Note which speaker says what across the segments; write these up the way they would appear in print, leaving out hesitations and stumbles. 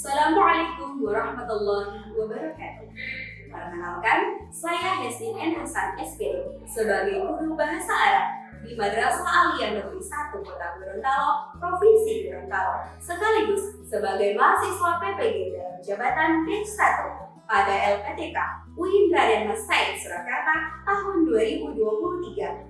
Speaker 1: Assalamualaikum warahmatullahi wabarakatuh. Perkenalkan, saya Yasin N. Hasan SPD sebagai guru bahasa Arab di Madrasah Aliyah Negeri 1 Kota Gorontalo, Provinsi Gorontalo, sekaligus sebagai mahasiswa PPG dalam jabatan Batch 1 pada LPTK UIN Raden Mas Said Surakarta tahun 2023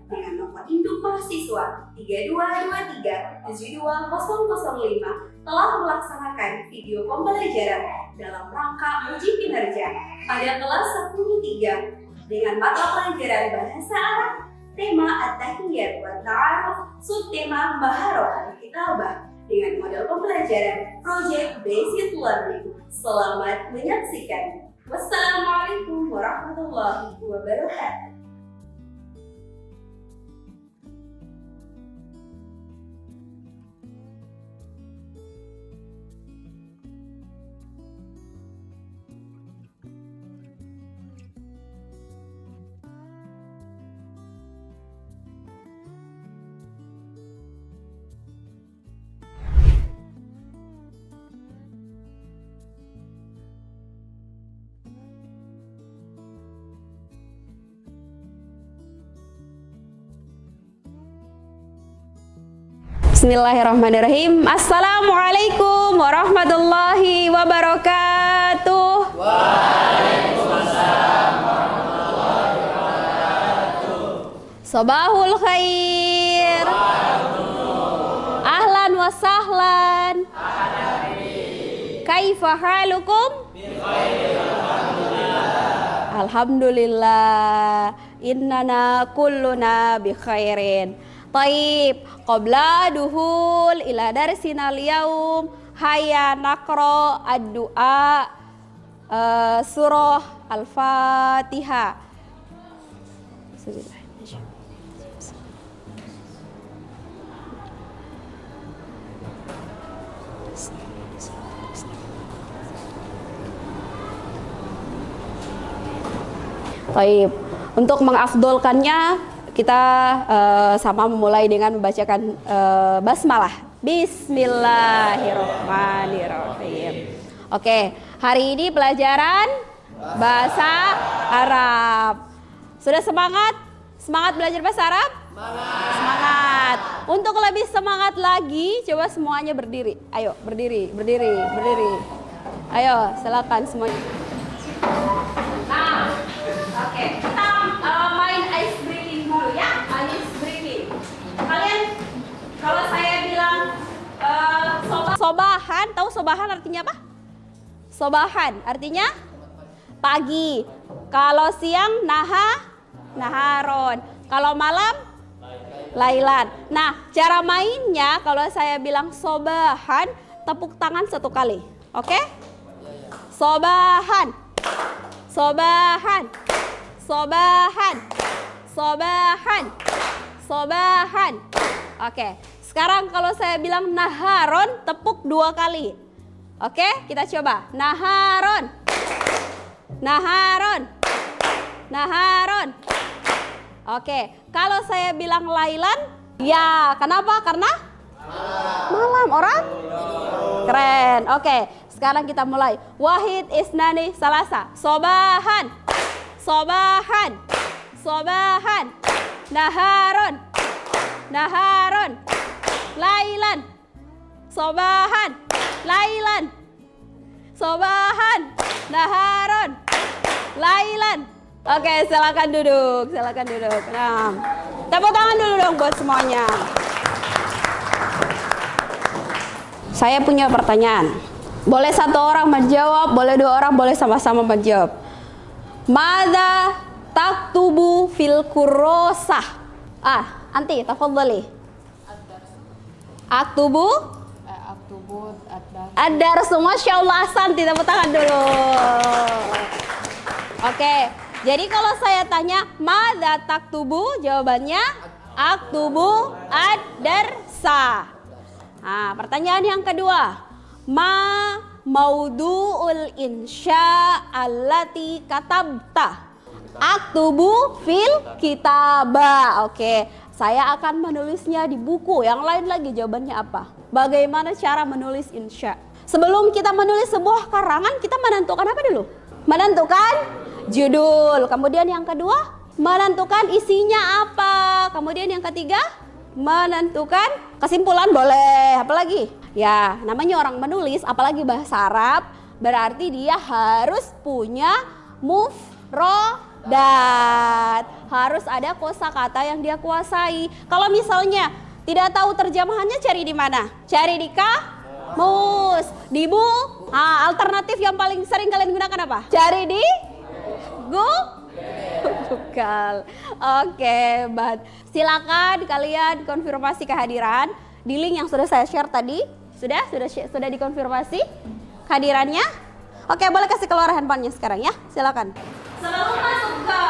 Speaker 1: dengan nomor induk mahasiswa 322372005 telah melaksanakan video pembelajaran dalam rangka uji kinerja pada kelas 10-3 dengan mata pelajaran bahasa Arab, tema At-Tahiyyat wa Ta'aruf, subtema Maharah Al-Kitabah dengan model pembelajaran Project Based Learning. Selamat menyaksikan. Wassalamualaikum warahmatullahi wabarakatuh.
Speaker 2: Bismillahirrahmanirrahim. Assalamualaikum warahmatullahi wabarakatuh.
Speaker 3: Waalaikumsalam warahmatullahi wabarakatuh.
Speaker 2: Sabahul khair. Ahlan wa sahlan. Kaifa halukum? Alhamdulillah. Innana kulluna bi khairin. Taib, qabla duhul ila darsinal yaum, hayya naqra ad-du'a surah Al-Fatihah. Taib, untuk mengafdolkannya kita sama memulai dengan membacakan basmalah. Bismillahirrahmanirrahim. Oke, hari ini pelajaran bahasa Arab. Sudah semangat? Semangat belajar bahasa Arab? Semangat. Untuk lebih semangat lagi, coba semuanya berdiri. Ayo, berdiri. Ayo, silakan semuanya.
Speaker 1: Nah, oke, kita main ice breathing dulu ya, ice breathing. Kalian kalau saya bilang
Speaker 2: Sobahan, tahu sobahan artinya apa? Sobahan artinya pagi. Kalau siang naharon. Kalau malam lailan. Nah, cara mainnya kalau saya bilang sobahan, tepuk tangan satu kali. Oke? Sobahan. Sobahan. Sobahan. Sobahan. Sobahan. Oke. Sekarang kalau saya bilang naharon, tepuk 2 kali. Oke, kita coba. Naharon. Naharon. Naharon. Oke, kalau saya bilang lailan, ya, kenapa? Karena malam. Orang? Keren. Oke, sekarang kita mulai. Wahid isnani salasa. Sobahan. Sobahan. Sobahan. Naharon. Naharon. Lailan. Sobahan. Lailan. Sobahan. Naharon. Lailan. Oke, silakan duduk. Silakan duduk. Nah, tepuk tangan dulu dong buat semuanya. Saya punya pertanyaan. Boleh satu orang menjawab, boleh 2 orang, boleh sama-sama menjawab. Madza taktubu fil kurrosah? Anti, tafadhali. Aktubu ad-darsu. Masyaallah, Santi, tepuk tangan dulu. Oke, jadi kalau saya tanya madza taktubu, jawabannya aktubu ad-darsa. Nah, pertanyaan yang kedua, ma maudu'ul insya allati katabta? Aktubu fil kitabah. Oke, saya akan menulisnya di buku. Yang lain lagi jawabannya apa? Bagaimana cara menulis insya? Sebelum kita menulis sebuah karangan, kita menentukan apa dulu? Menentukan judul. Kemudian yang kedua, menentukan isinya apa. Kemudian yang ketiga, menentukan kesimpulan boleh. Apalagi? Ya, namanya orang menulis, apalagi bahasa Arab, berarti dia harus punya mufrodat. Harus ada kosakata yang dia kuasai. Kalau misalnya tidak tahu terjemahannya, cari di mana? Cari di kamus, di buku. Alternatif yang paling sering kalian gunakan apa? Cari di Google. Oke, silakan kalian konfirmasi kehadiran di link yang sudah saya share tadi. Sudah dikonfirmasi kehadirannya? Oke, boleh kasih keluar handphonenya sekarang ya. Silakan. Sebelum masuk ke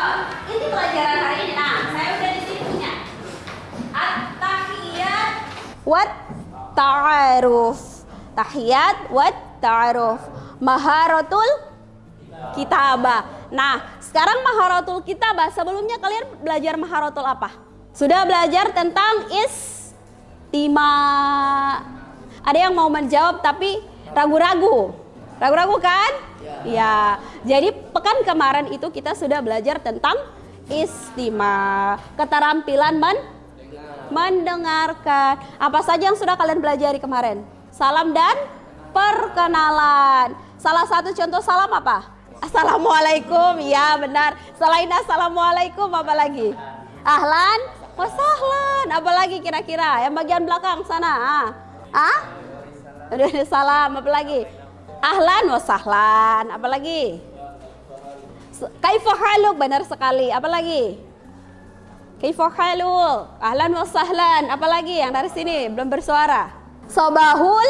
Speaker 2: inti pelajaran hari ini, saya udah di sini punya at-tahiyat wat ta'aruf. Tahiyat wat ta'aruf. Maharatul kitabah. Nah, sekarang maharatul kitabah. Sebelumnya kalian belajar maharatul apa? Sudah belajar tentang istima. Ada yang mau menjawab tapi ragu-ragu. Ragu-ragu kan? Ya. Jadi pekan kemarin itu kita sudah belajar tentang istima. Keterampilan mendengarkan. Apa saja yang sudah kalian pelajari kemarin? Salam dan perkenalan. Salah satu contoh salam apa? Assalamualaikum. Ya benar. Selain assalamualaikum apa lagi? Ahlan wasahlan. Apa lagi kira-kira? Yang bagian belakang sana. Udah salam. Apa lagi? Ahlan wasahlan. Apa lagi? Kaifa haluk. Benar sekali. Apa lagi? Kaifa haluk. Ahlan wasahlan. Apa lagi yang dari sini belum bersuara? Sabahul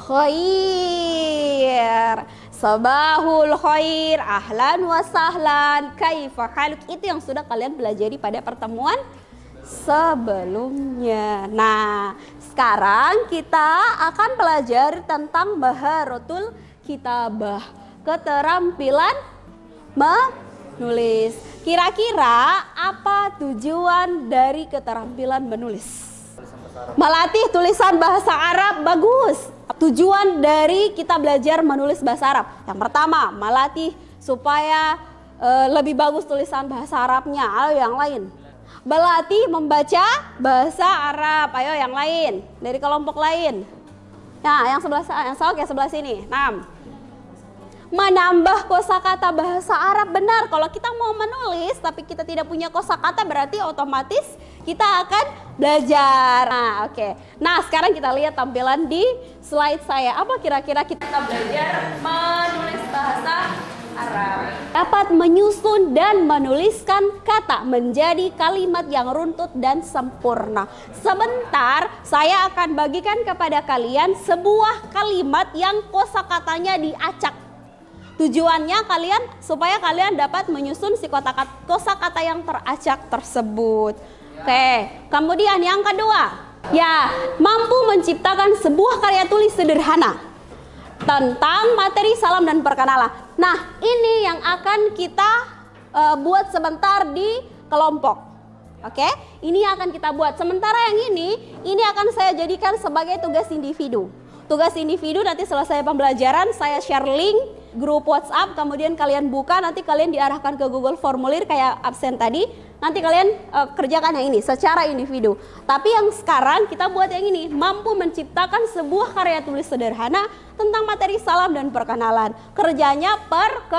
Speaker 2: khair. Sabahul khair. Ahlan wasahlan. Kaifa haluk. Itu yang sudah kalian pelajari pada pertemuan sebelumnya. Nah, sekarang kita akan belajar tentang maharatul kitabah, keterampilan menulis. Kira-kira apa tujuan dari keterampilan menulis? Melatih tulisan bahasa Arab. Bagus. Tujuan dari kita belajar menulis bahasa Arab, yang pertama melatih supaya lebih bagus tulisan bahasa Arabnya. Ayo yang lain. Melatih membaca bahasa Arab. Ayo yang lain, dari kelompok lain. Nah, yang sebelah sini. 6. Menambah kosakata bahasa Arab. Benar, kalau kita mau menulis tapi kita tidak punya kosakata, berarti otomatis kita akan belajar. Nah, oke. Nah, sekarang kita lihat tampilan di slide saya. Apa kira-kira kita belajar menulis bahasa Arab? Dapat menyusun dan menuliskan kata menjadi kalimat yang runtut dan sempurna. Sebentar, saya akan bagikan kepada kalian sebuah kalimat yang kosakatanya diacak. Tujuannya supaya kalian dapat menyusun si kosakata yang teracak tersebut. Oke, kemudian yang kedua, ya, mampu menciptakan sebuah karya tulis sederhana tentang materi salam dan perkenalan. Nah, ini yang akan kita buat sebentar di kelompok. Oke, ini akan kita buat. Sementara yang ini akan saya jadikan sebagai tugas individu. Tugas individu nanti selesai pembelajaran saya share link grup WhatsApp, kemudian kalian buka, nanti kalian diarahkan ke Google Formulir kayak absen tadi. Nanti kalian kerjakan yang ini secara individu. Tapi yang sekarang kita buat yang ini, mampu menciptakan sebuah karya tulis sederhana tentang materi salam dan perkenalan. Kerjanya per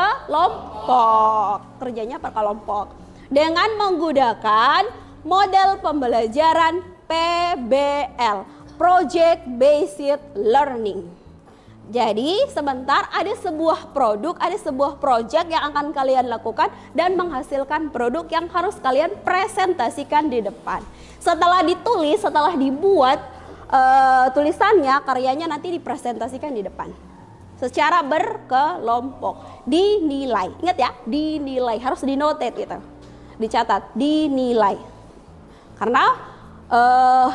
Speaker 2: kelompok. Dengan menggunakan model pembelajaran PBL, Project Based Learning. Jadi sebentar ada sebuah produk, ada sebuah project yang akan kalian lakukan dan menghasilkan produk yang harus kalian presentasikan di depan. Setelah ditulis, setelah dibuat tulisannya, karyanya nanti dipresentasikan di depan. Secara berkelompok, dinilai. Ingat ya, dinilai, harus dinotate gitu. Dicatat, dinilai. Karena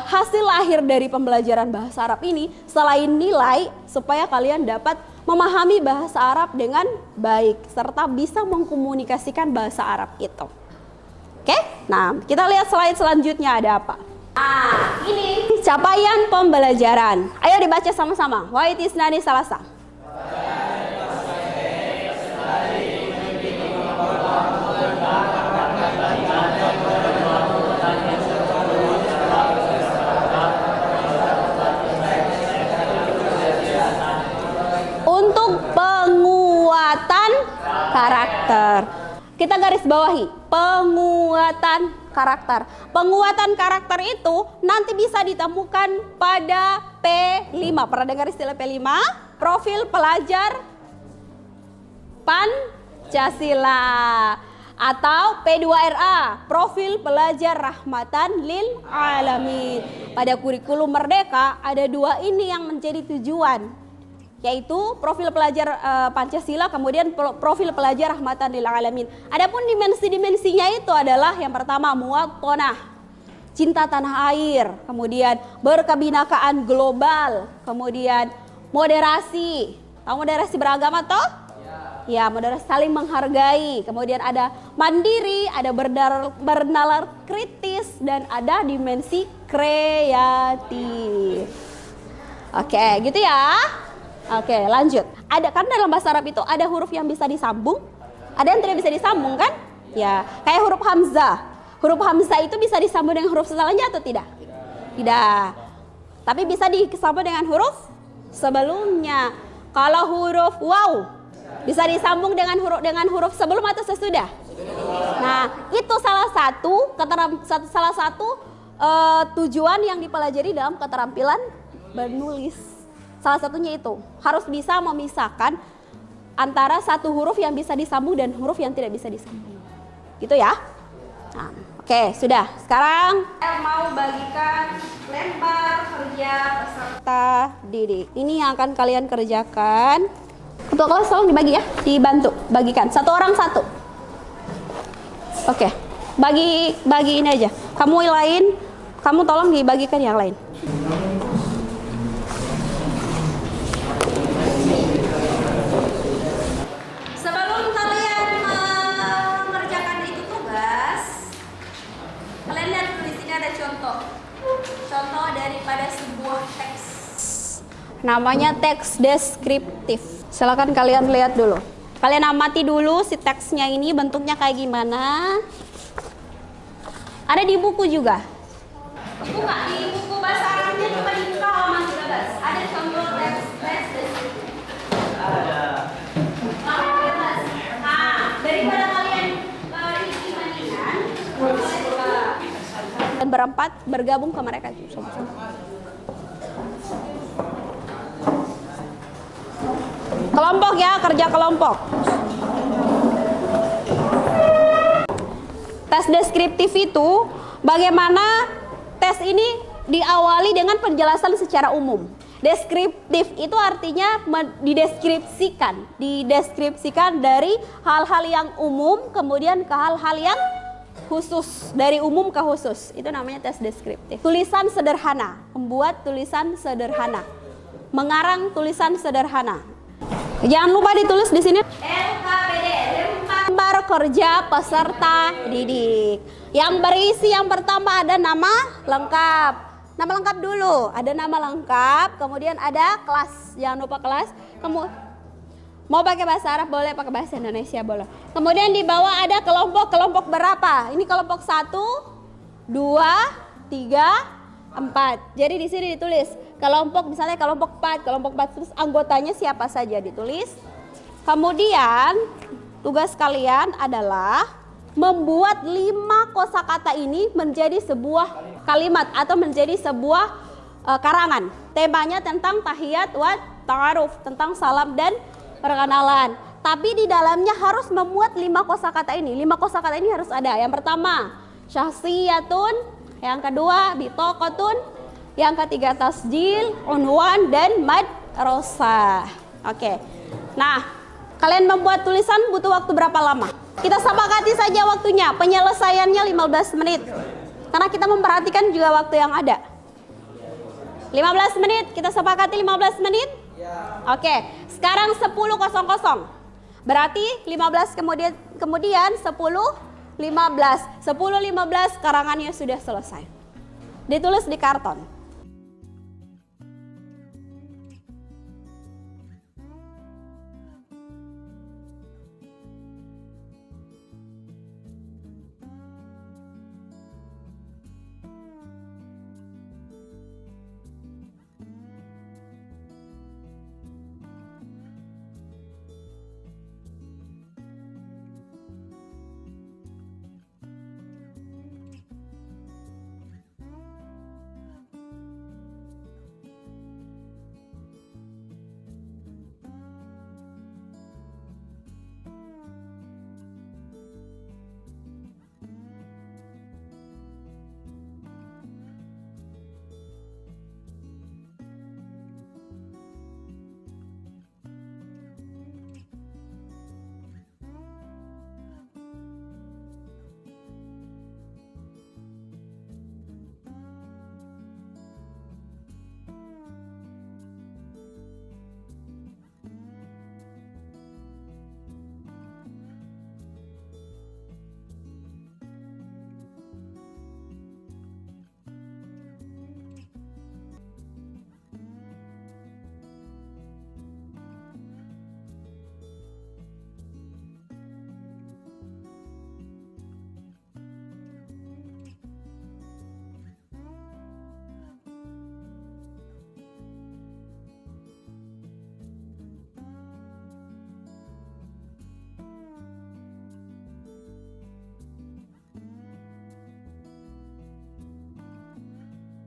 Speaker 2: hasil akhir dari pembelajaran bahasa Arab ini selain nilai, supaya kalian dapat memahami bahasa Arab dengan baik serta bisa mengkomunikasikan bahasa Arab itu. Oke? Nah, kita lihat slide selanjutnya ada apa. Ini capaian pembelajaran. Ayo dibaca sama-sama. Wa itisnani salasa. Untuk penguatan karakter. Kita garis bawahi penguatan karakter. Penguatan karakter itu nanti bisa ditemukan pada P5. Pernah dengar istilah P5? Profil pelajar Pancasila. Atau P2RA, profil pelajar rahmatan lil alamin. Pada kurikulum Merdeka ada dua ini yang menjadi tujuan, yaitu profil pelajar Pancasila, kemudian profil pelajar rahmatan lil alamin. Adapun dimensi-dimensinya itu adalah yang pertama muwatonah, cinta tanah air, kemudian berkebinakaan global, kemudian moderasi. Tahu moderasi beragama toh? Ya, moderasi saling menghargai. Kemudian ada mandiri, ada bernalar kritis, dan ada dimensi kreatif. Oke, gitu ya. Oke, lanjut. Ada kan dalam bahasa Arab itu ada huruf yang bisa disambung, ada yang tidak bisa disambung kan? Ya, kayak huruf hamzah. Huruf hamzah itu bisa disambung dengan huruf setelahnya atau tidak? Tidak. Tapi bisa disambung dengan huruf sebelumnya. Kalau huruf waw bisa disambung dengan huruf sebelum atau sesudah? Nah, itu salah satu tujuan yang dipelajari dalam keterampilan bernulis. Salah satunya itu harus bisa memisahkan antara satu huruf yang bisa disambung dan huruf yang tidak bisa disambung. Gitu ya. Nah, oke, sudah. Sekarang saya mau bagikan lembar kerja peserta didik. Ini yang akan kalian kerjakan. Ketua kelas tolong dibagi ya, dibantu bagikan. Satu orang satu. Oke, bagi ini aja. Kamu tolong dibagikan yang lain. Sebelum kalian mengerjakan itu tugas, kalian lihat di sini ada contoh daripada sebuah teks. Namanya teks deskriptif. Silakan kalian lihat dulu. Kalian amati dulu si teksnya ini bentuknya kayak gimana. Ada di buku juga. Buku nggak? Di buku bahasa Arabnya coba dibuka halaman 13. Ada contoh teks deskriptif. Ada. Nah, daripada kalian isi bandingan, kalian coba dan berempat bergabung ke mereka sama-sama. Kelompok ya, kerja kelompok. Tes deskriptif itu bagaimana tes ini diawali dengan penjelasan secara umum. Deskriptif itu artinya dideskripsikan dari hal-hal yang umum kemudian ke hal-hal yang khusus, dari umum ke khusus. Itu namanya tes deskriptif. Tulisan sederhana, membuat tulisan sederhana, mengarang tulisan sederhana. Jangan lupa ditulis di sini LKPD, lembar kerja peserta didik. Yang berisi yang pertama ada nama lengkap. Nama lengkap dulu, ada nama lengkap, kemudian ada kelas. Jangan lupa kelas. Mau pakai bahasa Arab boleh, pakai bahasa Indonesia boleh. Kemudian di bawah ada kelompok berapa? Ini kelompok 1, 2, 3, 4. Jadi di sini ditulis kelompok, misalnya kelompok 4 terus anggotanya siapa saja ditulis. Kemudian tugas kalian adalah membuat 5 kosakata ini menjadi sebuah kalimat atau menjadi sebuah karangan. Temanya tentang tahiyat wa ta'aruf, tentang salam dan perkenalan. Tapi di dalamnya harus memuat 5 kosakata ini. 5 kosakata ini harus ada. Yang pertama, syahsiyatun, yang kedua, bitaqatun, yang ketiga tasjil, unwan, dan madrasah. Oke. Nah, kalian membuat tulisan butuh waktu berapa lama? Kita sepakati saja waktunya. Penyelesaiannya 15 menit. Karena kita memperhatikan juga waktu yang ada. 15 menit, kita sepakati 15 menit? Oke. Sekarang 10.00. Berarti 15 kemudian 10.15. 10.15 karangannya sudah selesai. ditulis di karton.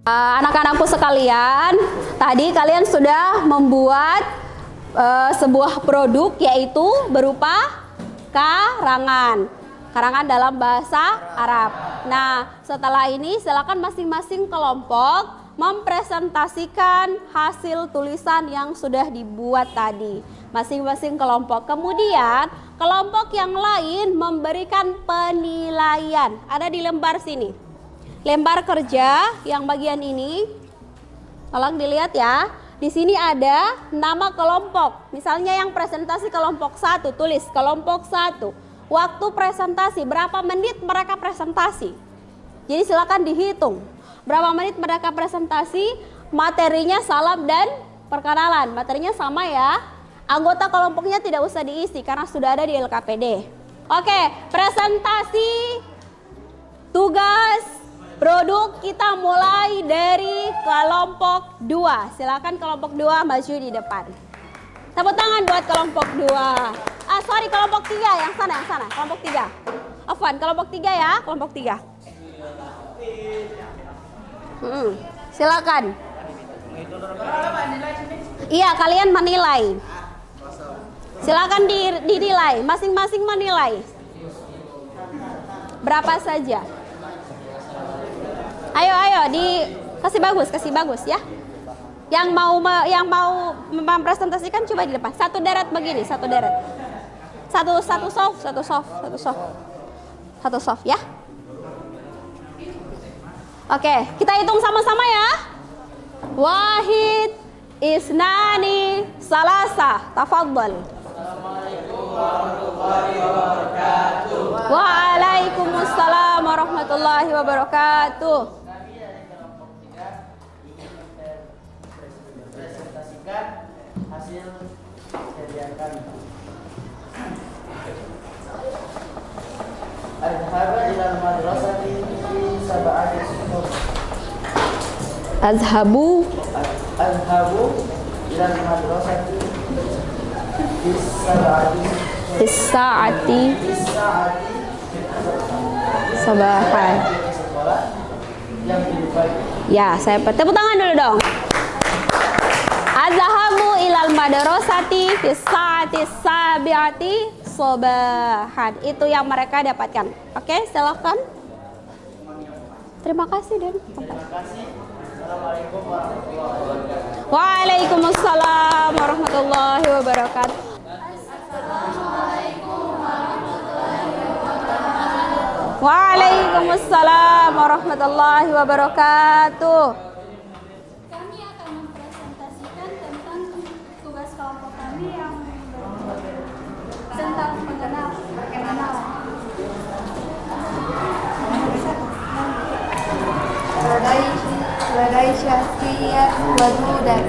Speaker 2: Anak-anakku sekalian, tadi kalian sudah membuat sebuah produk, yaitu berupa karangan dalam bahasa Arab. Nah, setelah ini silakan masing-masing kelompok mempresentasikan hasil tulisan yang sudah dibuat tadi. Masing-masing kelompok. Kemudian kelompok yang lain memberikan penilaian. Ada di lembar sini. Lembar kerja yang bagian ini, tolong dilihat ya. Di sini ada nama kelompok. Misalnya yang presentasi kelompok 1, tulis kelompok 1. Waktu presentasi, berapa menit mereka presentasi. Jadi silakan dihitung. Berapa menit mereka presentasi, materinya salam dan perkenalan. Materinya sama ya. Anggota kelompoknya tidak usah diisi karena sudah ada di LKPD. Oke, presentasi tugas produk kita mulai dari kelompok 2. Silakan kelompok 2 maju di depan. Tepuk tangan buat kelompok 2. Kelompok 3 yang sana. Kelompok 3. Afwan, kelompok 3 ya, kelompok 3. Silakan. Iya, kalian menilai. Silakan dinilai, masing-masing menilai. Berapa saja? Ayo, kasih bagus ya. Yang mau mempresentasikan coba di depan. Satu deret begini, satu deret. Satu soft ya. Oke, kita hitung sama-sama ya. Wahid, isnani, salasa. Tafadhal.
Speaker 3: Assalamualaikum warahmatullahi wabarakatuh.
Speaker 2: Waalaikumsalam warahmatullahi wabarakatuh.
Speaker 3: Presentasikan hasil kegiatan. Adhaba ilal madrasati fi sab'ati suhur.
Speaker 2: Azhabu
Speaker 3: ilal madrasati fi
Speaker 2: Isaati sabahan. Ya, saya tepuk tangan dulu dong. Azhabu ilal madrasati fi saati sabiati sabahan. Itu yang mereka dapatkan. Oke, silakan. Terima kasih, Den.
Speaker 3: Terima kasih. Assalamualaikum warahmatullahi wabarakatuh.
Speaker 2: Waalaikumsalam warahmatullahi wabarakatuh. Waalaikumsalam warahmatullahi wabarakatuh.
Speaker 4: Kami akan mempresentasikan tentang tugas kelompok kami yang tentang perkenalan. Baik. syafiyat wadudat.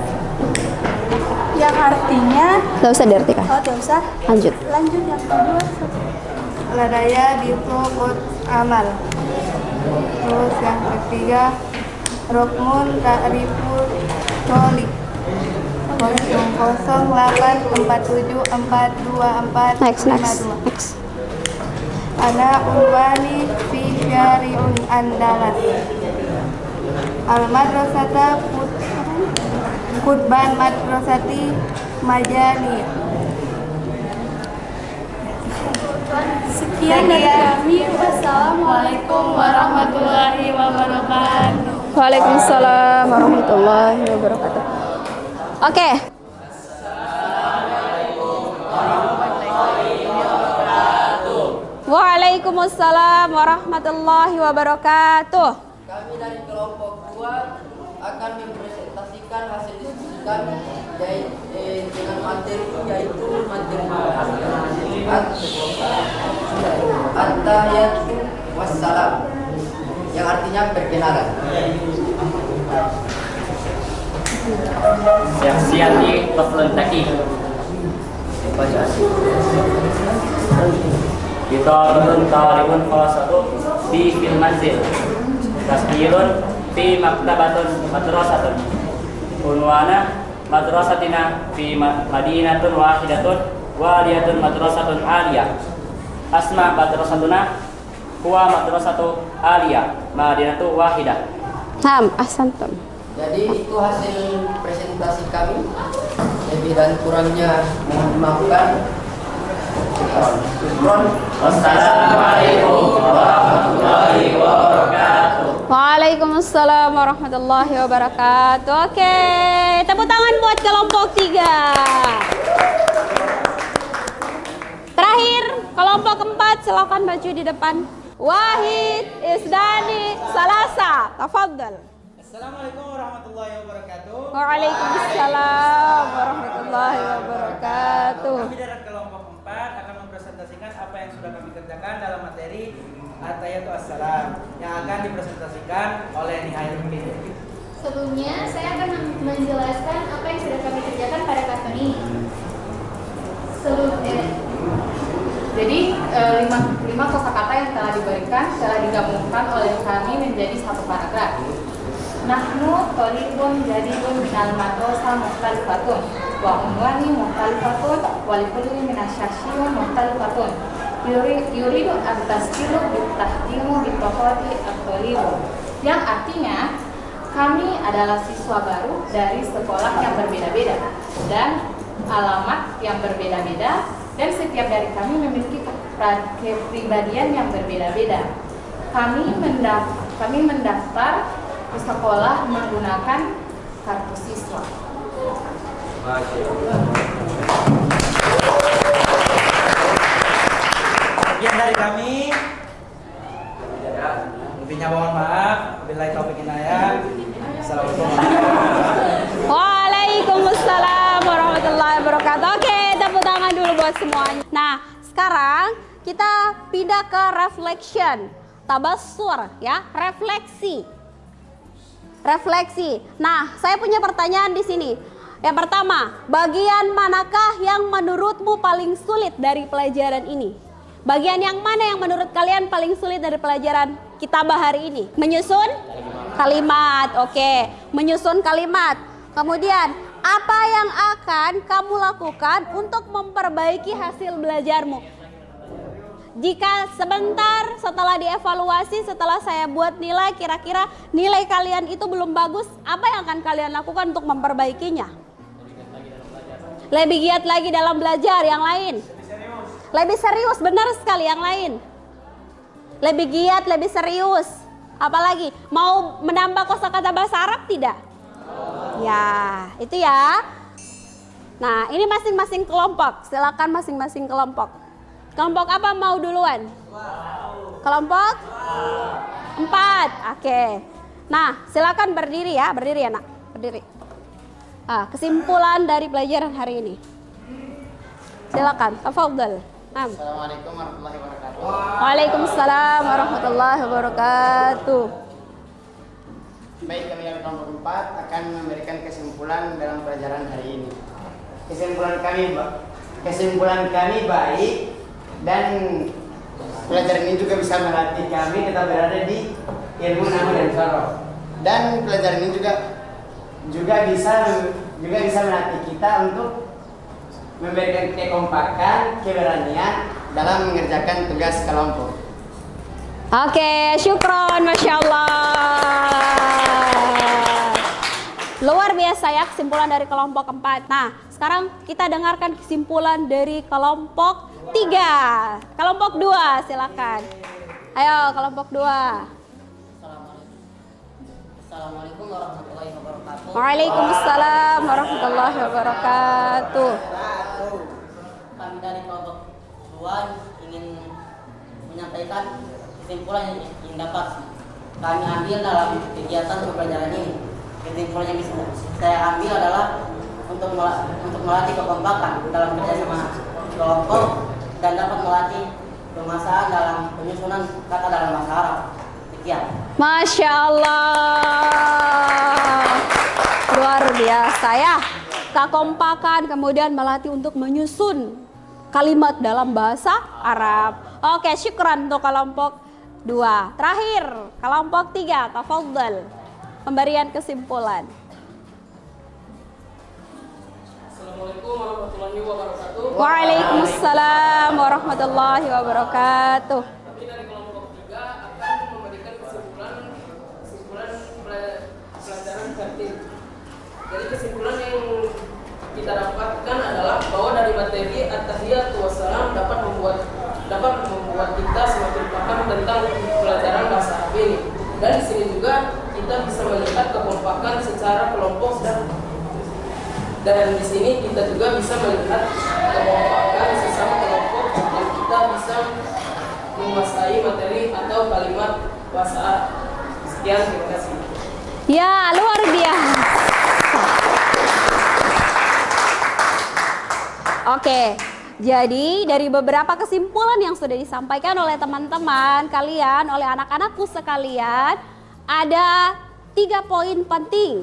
Speaker 4: Yang artinya
Speaker 2: Gak usah diartikan.
Speaker 4: tidak usah.
Speaker 2: Lanjut.
Speaker 4: Lanjut yang kedua. Ladaya difukut amal. Terus yang ketiga rokmun ta'riful tolik 00847424452.
Speaker 2: Next.
Speaker 4: Ana unwani fi syari'un andalas. Al madrasata kutban madrasati majani. Sekian dari kami. Wassalamualaikum warahmatullahi wabarakatuh.
Speaker 2: Waalaikumsalam warahmatullahi wabarakatuh. Oke. Waalaikumsalam warahmatullahi wabarakatuh.
Speaker 3: Kami dari kelompok 2 akan mempresentasikan hasil diskusi kami dengan materi yaitu materi At-tahiyatu wassalam yang artinya perkenalan.
Speaker 5: Syakhsiyati faslun taki. Bitalun talibun khalasatu fi fil manzil. Tasbirun fi maktabatun madrasatun. Unwana madrasatina fi madinatun wahidatun waliyatun madrasatun aliyah. Asma madrasatuna huwa madrasatu aliyah madinatu wahidah.
Speaker 2: Ahsantum.
Speaker 3: Jadi itu hasil presentasi kami. Lebih dan kurangnya mohon dimaafkan.
Speaker 5: Wassalamualaikum warahmatullahi wabarakatuh.
Speaker 2: Waalaikumsalam warahmatullahi wabarakatuh. Oke, tepuk tangan buat kelompok 3. Terakhir, kelompok 4 silakan maju di depan. Wahid, Isdani, Salasa, tafadhal.
Speaker 6: Assalamualaikum warahmatullahi wabarakatuh.
Speaker 2: Waalaikumsalam warahmatullahi wabarakatuh.
Speaker 6: Kami dari kelompok 4 akan mempresentasikan apa yang sudah kami kerjakan dalam materi At-tahiyatu wassalam yang akan dipresentasikan oleh Nihail Mukmin.
Speaker 4: Sebelumnya saya akan menjelaskan apa yang sudah kami kerjakan pada kelas ini. Jadi lima kosakata yang telah diberikan telah digabungkan oleh kami menjadi satu paragraf. Nahnu tolibun jadidun minal madrasah mukhtalifatun wa unwani mukhtalifatun wa likulli minasyasyiyun mukhtalifatun yuridu at-tasjilu bitahdimu bitofati at-tolibu, yang artinya kami adalah siswa baru dari sekolah yang berbeda-beda dan alamat yang berbeda-beda, dan setiap dari kami memiliki kepribadian yang berbeda-beda. Kami mendaftar ke sekolah menggunakan kartu siswa.
Speaker 6: Sekian dari kami. Lebihnya mohon maaf. Wabillahi taufiq hidayah. Assalamualaikum warahmatullahi wabarakatuh.
Speaker 2: Waalaikumsalam warahmatullahi wabarakatuh. Oke, tepuk tangan dulu buat semuanya. Nah, sekarang kita pindah ke reflection, tabassur ya, refleksi. Nah, saya punya pertanyaan di sini. Yang pertama, bagian manakah yang menurutmu paling sulit dari pelajaran ini? Bagian yang mana yang menurut kalian paling sulit dari pelajaran kitabah hari ini? Menyusun kalimat, oke. Menyusun kalimat. Kemudian, apa yang akan kamu lakukan untuk memperbaiki hasil belajarmu? Jika sebentar setelah dievaluasi, setelah saya buat nilai, kira-kira nilai kalian itu belum bagus, apa yang akan kalian lakukan untuk memperbaikinya? Lebih giat lagi dalam belajar. Yang lain? Lebih serius, benar sekali. Yang lain? Lebih giat, lebih serius. Apalagi? Mau menambah kosakata bahasa Arab tidak? Ya, itu ya. Nah, ini masing-masing kelompok. Silakan masing-masing kelompok. Kelompok apa mau duluan? Kelompok 4. Oke. Nah, silakan berdiri ya. Berdiri ya, Nak. Berdiri. Kesimpulan dari pelajaran hari ini. Silakan. Tafadhal.
Speaker 3: Assalamualaikum warahmatullahi wabarakatuh.
Speaker 2: Waalaikumsalam warahmatullahi wabarakatuh.
Speaker 7: Baik, kami dari kelompok 4 akan memberikan kesimpulan dalam pelajaran hari ini. Kesimpulan kami baik, dan pelajaran ini juga bisa melatih kami kita berada di ilmu nahwu dan sorof. Dan pelajaran ini juga bisa melatih kita untuk memberikan kekompakan, keberanian dalam mengerjakan tugas kelompok.
Speaker 2: Oke, syukron, Masya Allah. Luar biasa ya kesimpulan dari kelompok 4. Nah, sekarang kita dengarkan kesimpulan dari kelompok 3. Kelompok 2, silakan. Ayo, kelompok 2.
Speaker 3: Assalamualaikum warahmatullahi wabarakatuh.
Speaker 2: Waalaikumsalam warahmatullahi wabarakatuh.
Speaker 3: Kami dari kelompok 2 ingin menyampaikan kesimpulan yang dapat kami ambil dalam kegiatan pembelajaran ini. Kesimpulan yang bisa saya ambil adalah untuk melatih kekompakan dalam kerjasama kelompok dan dapat melatih pemasaran dalam penyusunan kata dalam bahasa Arab. Sekian.
Speaker 2: Masya Allah, luar biasa ya. Kekompakan, kemudian melatih untuk menyusun kalimat dalam bahasa Arab. Oke, syukran untuk kelompok 2. Terakhir, kelompok 3, tafadhal. Pemberian kesimpulan.
Speaker 8: Assalamualaikum warahmatullahi wabarakatuh.
Speaker 2: Waalaikumsalam warahmatullahi wabarakatuh.
Speaker 8: Kami dari kelompok 3 akan memberikan kesimpulan pelajaran tertib. Jadi kesimpulan yang kita dapatkan adalah bahwa dari materi at-tahiyatu wassalam dapat membuat kita semakin paham tentang pelajaran bahasa Arab ini. Dan di sini juga kita bisa melihat kekompakan secara kelompok dan di sini kita juga bisa melihat kekompakan sesama kelompok dan kita bisa menguasai materi atau kalimat bahasa Arab. Sekian, terima kasih.
Speaker 2: Ya, luar biasa. Oke, jadi dari beberapa kesimpulan yang sudah disampaikan oleh teman-teman kalian, oleh anak-anakku sekalian, ada 3 poin penting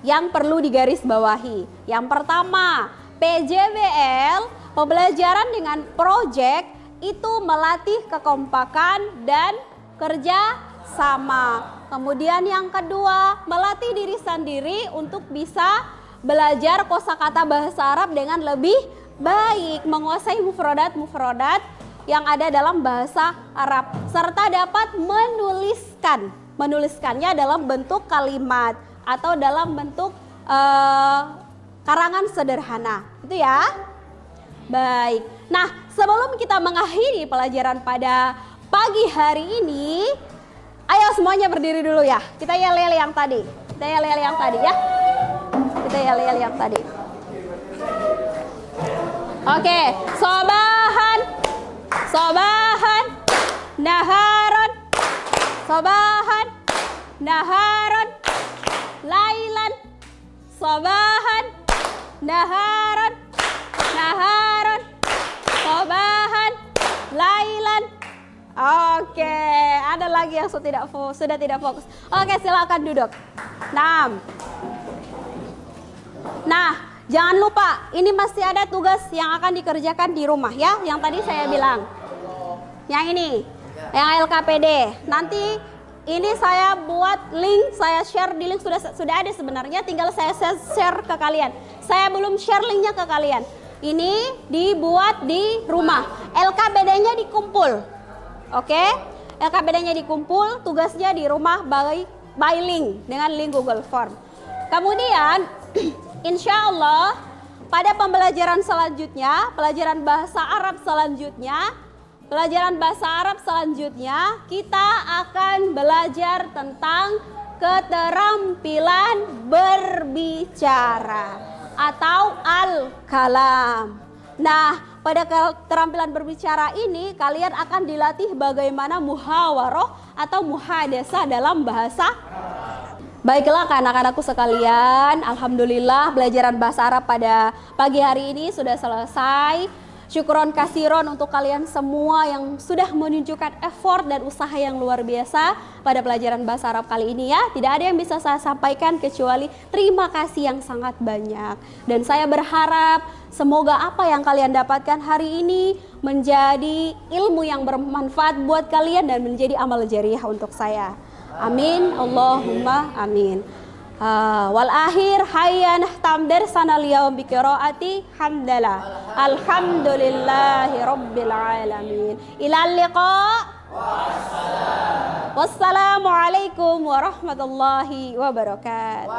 Speaker 2: yang perlu digarisbawahi. Yang pertama, PJBL, pembelajaran dengan proyek, itu melatih kekompakan dan kerja sama. Kemudian yang kedua, melatih diri sendiri untuk bisa belajar kosakata bahasa Arab dengan lebih baik, menguasai mufrodat yang ada dalam bahasa Arab, serta dapat menuliskannya dalam bentuk kalimat atau dalam bentuk karangan sederhana, itu ya. Baik, nah sebelum kita mengakhiri pelajaran pada pagi hari ini, ayo semuanya berdiri dulu ya. Kita yel-yel yang tadi. Ya. Kita yel-yel yang tadi. Oke, sobahan, naharon, lailan, sobahan, naharon, sobahan, lailan. Oke, ada lagi yang sudah tidak fokus. Oke, silakan duduk. Nah, jangan lupa, ini masih ada tugas yang akan dikerjakan di rumah ya, yang tadi saya bilang. Yang ini, yang LKPD. Nanti ini saya buat link, saya share di link, sudah ada sebenarnya, tinggal saya share ke kalian. Saya belum share linknya ke kalian. Ini dibuat di rumah. LKPD-nya dikumpul. Oke? LKPD-nya dikumpul, tugasnya di rumah by link dengan link Google Form. Kemudian insya Allah pada pembelajaran selanjutnya, pelajaran bahasa Arab selanjutnya kita akan belajar tentang keterampilan berbicara atau al-kalam. Nah, pada keterampilan berbicara ini kalian akan dilatih bagaimana muhawaroh atau muhadasah dalam bahasa. Baiklah anak-anakku sekalian, alhamdulillah pelajaran bahasa Arab pada pagi hari ini sudah selesai. Syukron kasiron untuk kalian semua yang sudah menunjukkan effort dan usaha yang luar biasa pada pelajaran bahasa Arab kali ini ya. Tidak ada yang bisa saya sampaikan kecuali terima kasih yang sangat banyak. Dan saya berharap semoga apa yang kalian dapatkan hari ini menjadi ilmu yang bermanfaat buat kalian dan menjadi amal jariah untuk saya. Amin. Allahumma amin. Wal akhir hayya nahtam darsana al-yawm bi qiraati hamdalah. Alhamdulillahi rabbil alamin. Ila liqa. Wassalamu alaikum warahmatullahi wabarakatuh.